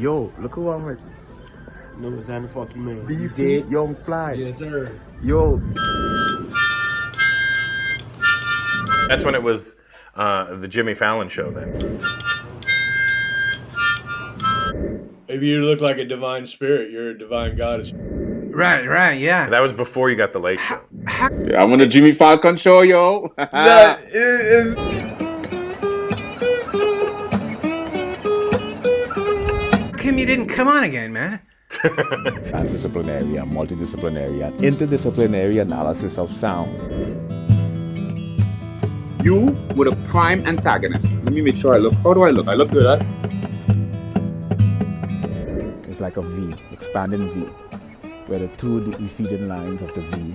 Yo, look who I'm with. No, it's not the fuck you mean. DC Young Fly. Yes, sir. Yo. That's when it was the Jimmy Fallon show then. Maybe you look like a divine spirit. You're a divine goddess. Right, yeah. That was before you got the Late Show. Yeah, I'm on the Jimmy Falcon show, yo. Kim, you didn't come on again, man. Transdisciplinary and multidisciplinary and interdisciplinary analysis of sound. You were a prime antagonist. Let me make sure I look. How do I look? I look good, huh? It's like a V, expanding V, where the two receding lines of the V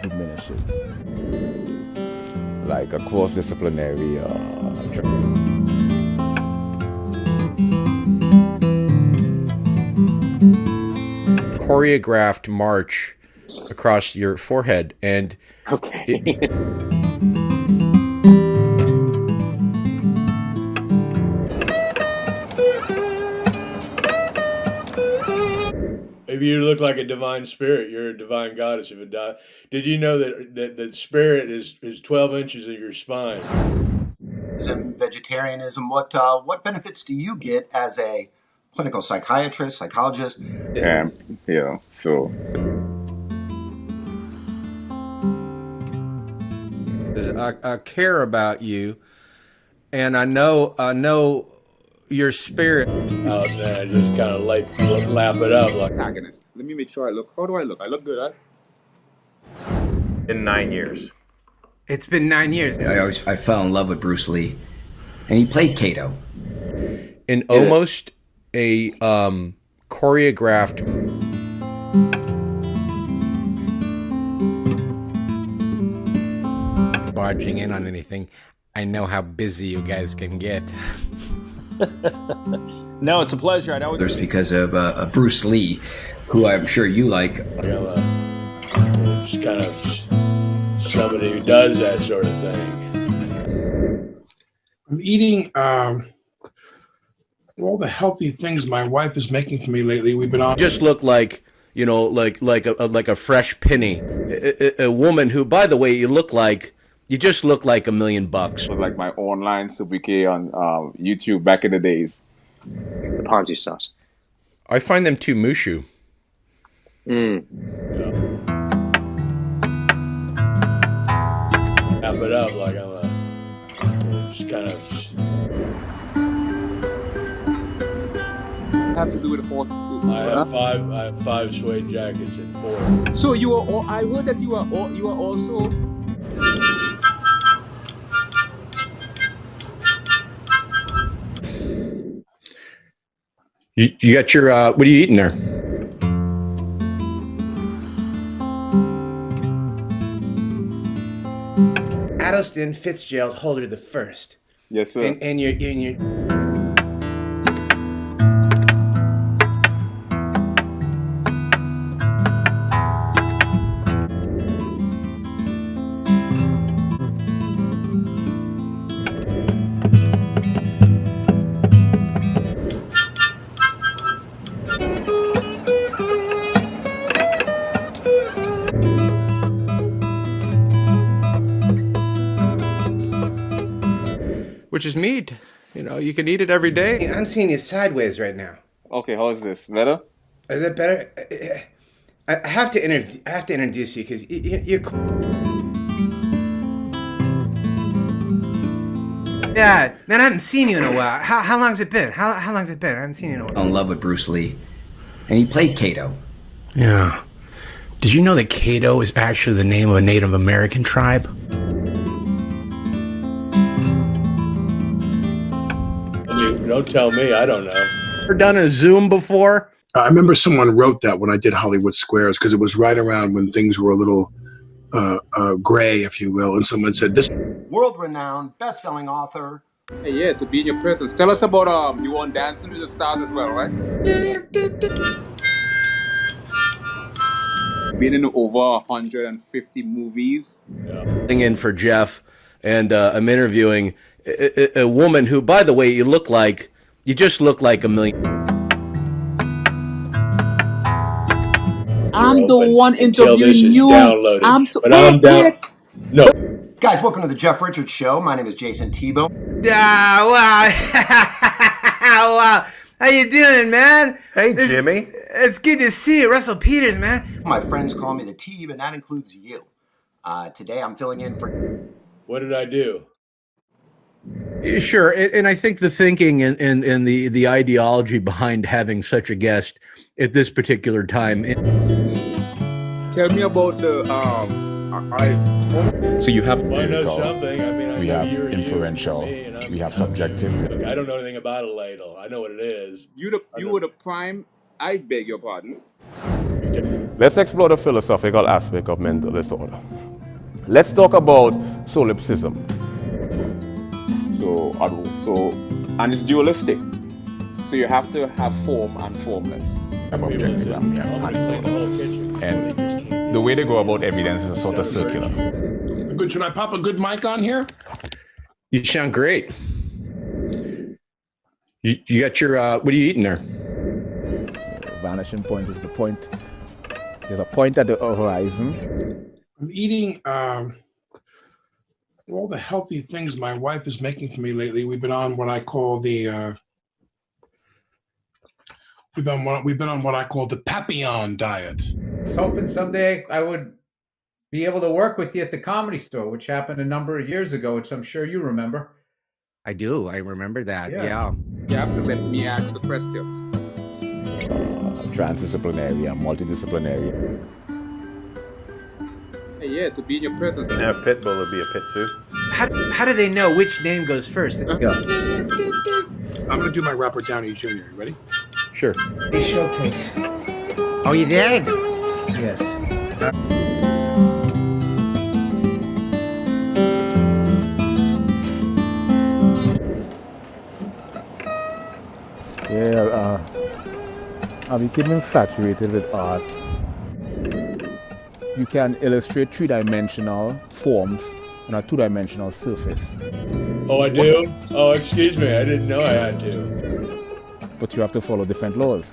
diminishes. Like a cross-disciplinary choreographed march across your forehead, and Okay. Maybe you look like a divine spirit. You're a divine goddess. Did you know that spirit is 12 inches of your spine? Vegetarianism. What benefits do you get as a clinical psychiatrist, psychologist? Yeah, so. I care about you, and I know your spirit. Oh man, I just kind of lap it up like. Antagonist. Let me make sure I look. How do I look? I look good, huh? In 9 years. It's been 9 years. I fell in love with Bruce Lee, and he played Kato. In almost a choreographed. Barging in on anything. I know how busy you guys can get. No, it's a pleasure. I know. There's because of Bruce Lee, who I'm sure you like. Just kind of somebody who does that sort of thing. I'm eating all the healthy things my wife is making for me lately. We've been on. Just look like, you know, like a fresh penny. A woman who, by the way, you just look like $1 million. It was like my online sobriquet on YouTube back in the days. The Ponzi sauce. I find them too mushu. Lap it up like I'm just kind of. Have to do with the fourth. I have five suede jackets and 4. So you are. I heard that you are also. You got your, what are you eating there? Atelston, Fitzgerald, Holder the First. Yes, sir. And you're Which is meat. You know, you can eat it every day. I'm seeing you sideways right now. Okay, how is this? Better? Is that better? I have to introduce you because you're. Yeah, man, I haven't seen you in a while. How long's it been? How long's it been? I haven't seen you in a while. Fell in love with Bruce Lee, and he played Kato. Yeah. Did you know that Kato is actually the name of a Native American tribe? Don't tell me, I don't know. Ever done a Zoom before? I remember someone wrote that when I did Hollywood Squares because it was right around when things were a little gray, if you will. And someone said, "This World-renowned, best-selling author. Hey, yeah, to be in your presence. Tell us about you on Dancing with the Stars as well, right? Been in over 150 movies. In for Jeff, and I'm interviewing a woman who, by the way, you just look like $1 million. I'm the open one until this interviewing is you. downloaded. But I'm down. No. Guys, welcome to the Jeff Richards Show. My name is Jason Tebow. Wow. Wow. How you doing, man? Hey, Jimmy. It's good to see you. Russell Peters, man. My friends call me the Teeb, and that includes you. Today I'm filling in for... What did I do? Sure, and I think the thinking and the ideology behind having such a guest at this particular time. Tell me about the So you have Well, I know empirical, something. I mean, I we know have you're inferential, me, and I'm- we have subjective. Look, I don't know anything about a ladle. I know what it is. you were the prime. I beg your pardon. Let's explore the philosophical aspect of mental disorder. Let's talk about solipsism. And it's dualistic. So you have to have form and formless. We have objective and we have analytical. And the way they go about evidence is a sort of circular. Good. Should I pop a good mic on here? You sound great. You got your, what are you eating there? Vanishing point is the point. There's a point at the horizon. I'm eating all the healthy things my wife is making for me lately. We've been on what I call the we've been on what I call the Papillon diet. I was hoping someday I would be able to work with you at the Comedy Store, which happened a number of years ago, which I'm sure you remember. I do. I remember that. Yeah. You have to let me ask the question. Transdisciplinary and multidisciplinary. Hey, yeah, to be in your presence. Yeah, Pitbull would be a Pitsu. How do they know which name goes first? Go. I'm gonna do my Robert Downey Jr. You ready? Sure. Hey, showcase. Oh, you did? Yes. Yeah, I've been keeping saturated with art. You can illustrate three-dimensional forms on a two-dimensional surface. Oh, I do? Oh, excuse me. I didn't know I had to. But you have to follow different laws.